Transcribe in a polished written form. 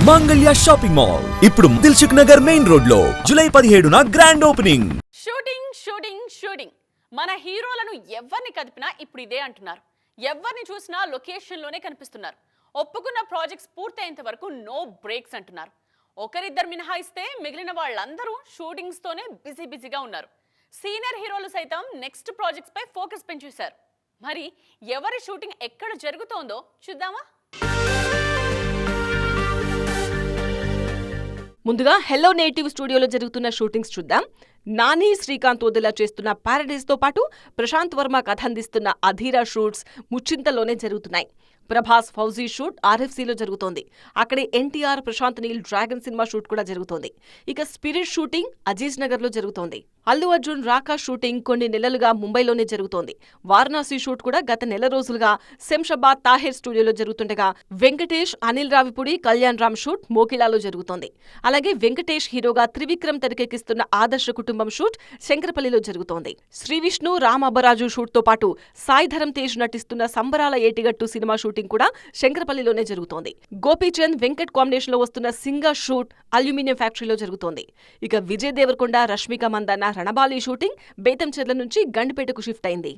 మాంగళ్య shopping mall ఇప్పుడు Dilsukh Nagar main road లో జూలై 17న గ్రాండ్ ఓపెనింగ్. షూటింగ్ మన హీరోలను ఎవరిని కదిపినా ఇప్పుడు ఇదే అంటున్నారు. ఎవరిని చూసినా లొకేషన్ లోనే కనిపిస్తున్నారు. ఒప్పుకున్న ప్రాజెక్ట్స్ పూర్తయ్యేంత వరకు నో బ్రేక్స్ అంటున్నారు. ఒకరిద్దరు మినహాయిస్తే మిగిలిన వాళ్ళందరూ షూటింగ్స్ తోనే బిజీగా ఉన్నారు. సీనియర్ హీరోలు సైతం నెక్స్ట్ ప్రాజెక్ట్స్ పై ఫోకస్ పెంచేశారు. మరి ఎవరి షూటింగ్ ఎక్కడ జరుగుతోందో చూద్దామా? ముందుగా హెల్లో నేటివ్ స్టూడియోలో జరుగుతున్న షూటింగ్స్ చూద్దాం. నాని, శ్రీకాంత్ వదిలా చేస్తున్న ప్యారడైజ్ తో పాటు ప్రశాంత్ వర్మ కథ అందిస్తున్న అధీరా షూట్స్ ముచ్చింతలోనే జరుగుతున్నాయి. ప్రభాస్ ఫౌజీ షూట్ RFCలో జరుగుతోంది. అక్కడే NTR Prashanth Neel dragon cinema shoot కూడా జరుగుతోంది. ఇక స్పిరిట్ షూటింగ్ అజీజ్ నగర్ లో జరుగుతోంది. అల్లు అర్జున్ రాకా షూటింగ్ కొన్ని నెలలుగా ముంబైలోనే జరుగుతోంది. వారణాసి షూట్ కూడా గత నెల రోజులుగా శంషాబాద్ తాహిర్ స్టూడియోలో జరుగుతుండగా వెంకటేష్, అనిల్ రావిపూడి, కళ్యాణ్ రామ్ షూట్ మోకిలాలో జరుగుతోంది. అలాగే వెంకటేష్ హీరోగా త్రివిక్రమ్ తెరకెక్కిస్తున్న ఆదర్శ కుటుంబం షూట్ శంకరపల్లిలో జరుగుతోంది. శ్రీ విష్ణు, రామ్ అబ్బరాజు షూట్ తో పాటు సాయి ధరమ్ తేజ్ నటిస్తున్న సంబరాల ఏటిగట్టు సినిమా షూటింగ్ కూడా శంకరపల్లిలోనే జరుగుతోంది. గోపీచంద్, వెంకట్ కాంబినేషన్ లో వస్తున్న సింగా షూట్ అల్యూమినియం ఫ్యాక్టరీలో జరుగుతోంది. ఇక విజయ్ దేవరకొండ, రష్మిక మందన్న రణబాలి షూటింగ్ బేతంచెర్ల నుంచి గండిపేటకు షిఫ్ట్ అయింది.